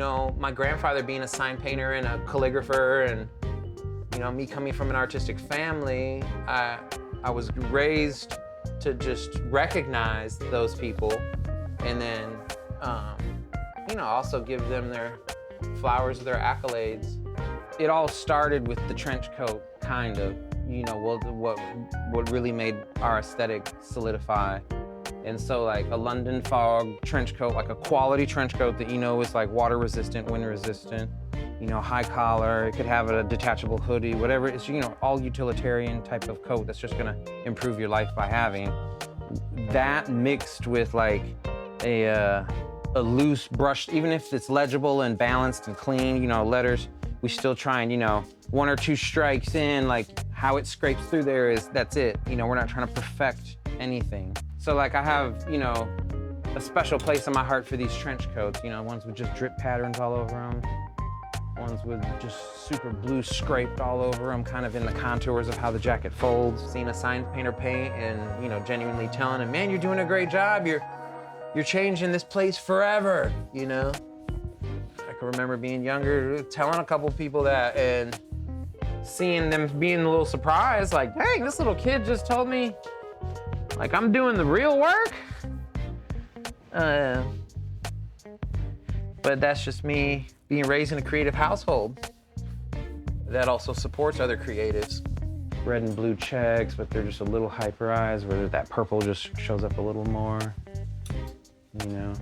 know, my grandfather being a sign painter and a calligrapher, and, you know, me coming from an artistic family, I was raised to just recognize those people and then, you know, also give them their flowers, their accolades. It all started with the trench coat, kind of, you know, what really made our aesthetic solidify. And so like a London fog trench coat, like a quality trench coat that you know is like water resistant, wind resistant, you know, high collar, it could have a detachable hoodie, whatever. It's, you know, all utilitarian type of coat that's just gonna improve your life by having. That mixed with like a loose brush, even if it's legible and balanced and clean, you know, letters, we still try and, you know, one or two strikes in, like how it scrapes through there is, that's it. You know, we're not trying to perfect anything. So like I have, you know, a special place in my heart for these trench coats, you know, ones with just drip patterns all over them, ones with just super blue scraped all over them, kind of in the contours of how the jacket folds. Seeing a sign painter paint and, you know, genuinely telling him, man, you're doing a great job. You're changing this place forever, you know? I can remember being younger, telling a couple people that and seeing them being a little surprised, like, dang, this little kid just told me, like, I'm doing the real work? But that's just me being raised in a creative household that also supports other creatives. Red and blue checks, but they're just a little hyperized, where that purple just shows up a little more. You know,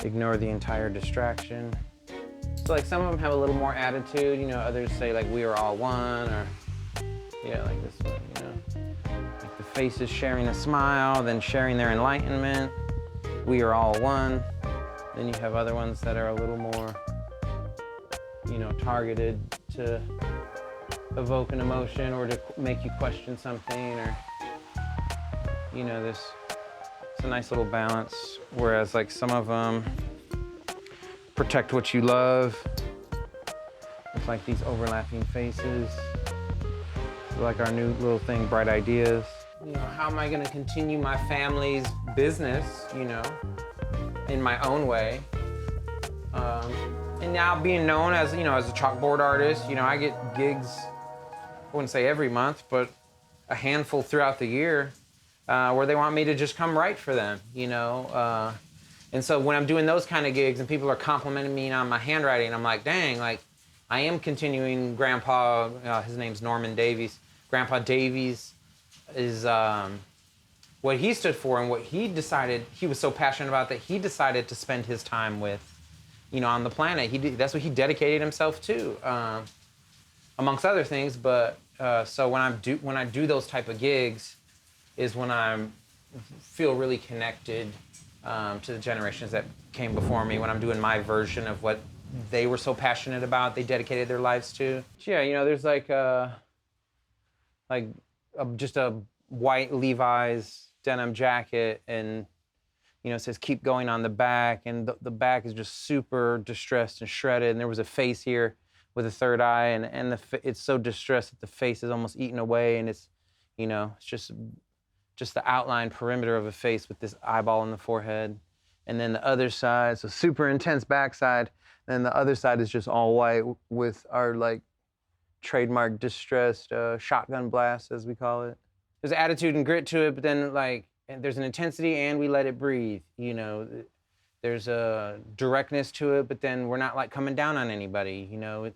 ignore the entire distraction. So like some of them have a little more attitude, you know, others say like we are all one, or, yeah, like this one, you know. Like the faces sharing a smile, then sharing their enlightenment. We are all one. Then you have other ones that are a little more, you know, targeted to evoke an emotion or to make you question something, or, you know, it's a nice little balance. Whereas like some of them protect what you love. It's like these overlapping faces. Like our new little thing, Bright Ideas. You know, how am I gonna continue my family's business, you know, in my own way? And now being known as, you know, as a chalkboard artist, you know, I get gigs, I wouldn't say every month, but a handful throughout the year where they want me to just come write for them, you know? And so when I'm doing those kind of gigs and people are complimenting me on my handwriting, I'm like, dang, like I am continuing Grandpa, his name's Norman Davies. Grandpa Davies is what he stood for and what he decided, he was so passionate about that he decided to spend his time with, you know, on the planet. That's what he dedicated himself to, amongst other things. But so when I do those type of gigs is when I feel really connected to the generations that came before me, when I'm doing my version of what they were so passionate about, they dedicated their lives to. Yeah, you know, there's just a white Levi's denim jacket, and, you know, it says keep going on the back, and the back is just super distressed and shredded, and there was a face here with a third eye, and it's so distressed that the face is almost eaten away, and it's, you know, it's just the outline perimeter of a face with this eyeball in the forehead. And then the other side, so super intense backside, and then the other side is just all white with our like trademark distressed shotgun blast, as we call it. There's attitude and grit to it, but then like there's an intensity and we let it breathe, you know. There's a directness to it, but then we're not like coming down on anybody, you know.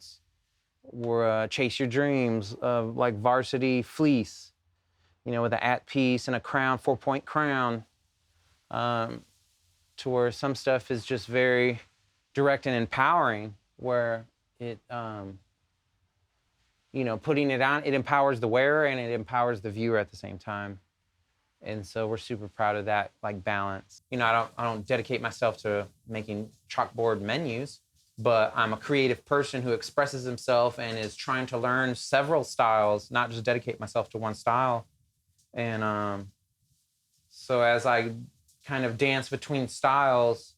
We're chase your dreams, like varsity fleece, you know, with an at piece and a crown, 4-point crown, to where some stuff is just very direct and empowering, where it, you know, putting it on, it empowers the wearer and it empowers the viewer at the same time. And so we're super proud of that, like, balance. You know, I don't dedicate myself to making chalkboard menus, but I'm a creative person who expresses himself and is trying to learn several styles, not just dedicate myself to one style. And so as I kind of dance between styles,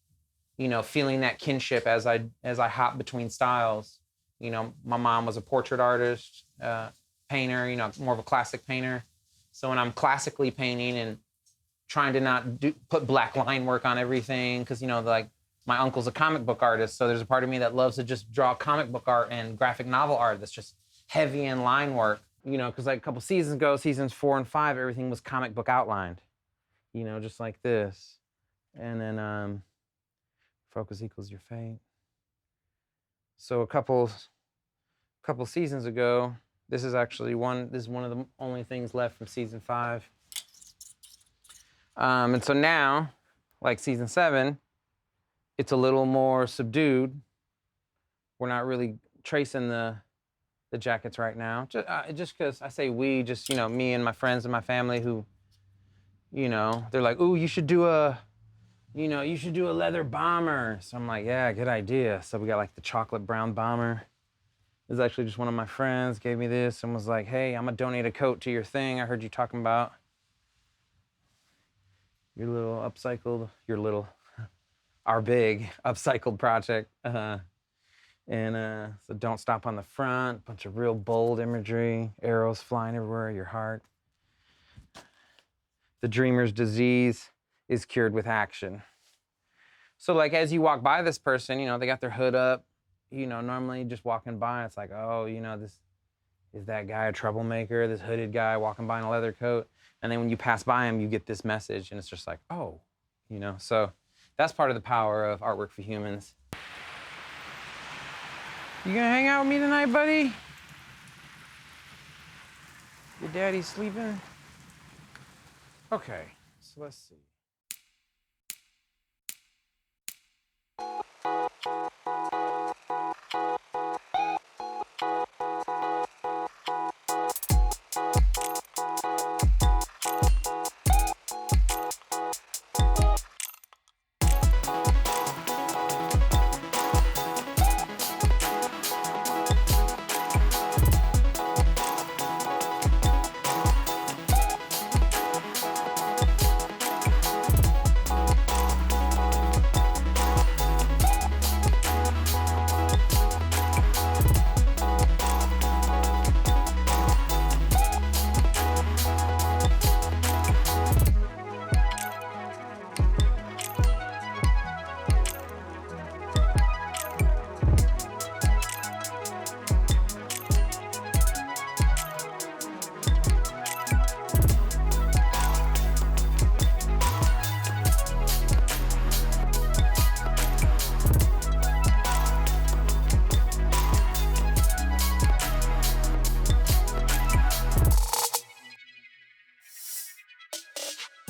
you know, feeling that kinship as I hop between styles. You know, my mom was a portrait artist, painter, you know, more of a classic painter. So when I'm classically painting and trying to not put black line work on everything, because, you know, like My uncle's a comic book artist, so there's a part of me that loves to just draw comic book art and graphic novel art that's just heavy in line work. You know, because like a couple seasons ago, seasons 4 and 5, everything was comic book outlined. You know, just like this. And then focus equals your fate. So a couple seasons ago, this is one of the only things left from season 5. And so now, like season 7, it's a little more subdued. We're not really tracing the jackets right now. Just because I say we, just, you know, me and my friends and my family who, you know, they're like, ooh, you should do a leather bomber. So I'm like, yeah, good idea. So we got like the chocolate brown bomber. This is actually just one of my friends gave me this and was like, hey, I'm gonna donate a coat to your thing I heard you talking about. Our big upcycled project. So don't stop on the front, bunch of real bold imagery, arrows flying everywhere, your heart. The dreamer's disease is cured with action. So like as you walk by this person, you know, they got their hood up, you know, normally just walking by, it's like, oh, you know, this is that guy a troublemaker, this hooded guy walking by in a leather coat. And then when you pass by him, you get this message and it's just like, oh, you know, so that's part of the power of Artwork for Humans. You gonna hang out with me tonight, buddy? Your daddy's sleeping? Okay, so let's see.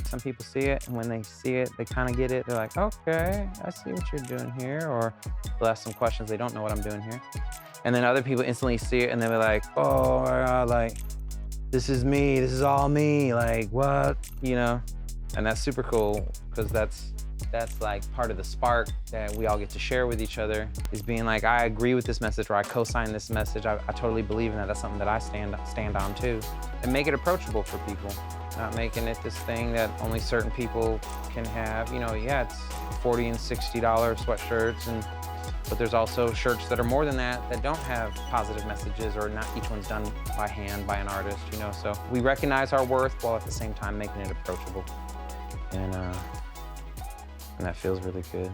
Some people see it, and when they see it, they kind of get it. They're like, okay, I see what you're doing here. Or they'll ask some questions, they don't know what I'm doing here. And then other people instantly see it, and they'll be like, oh my God, like, this is me, this is all me, like, what, you know? And that's super cool, because that's like part of the spark that we all get to share with each other, is being like, I agree with this message, or I co-sign this message, I totally believe in that. That's something that I stand on too. And make it approachable for people. Not making it this thing that only certain people can have. You know, yeah, it's $40 and $60 sweatshirts, but there's also shirts that are more than that that don't have positive messages, or not each one's done by hand by an artist, you know? So we recognize our worth while at the same time making it approachable. And that feels really good.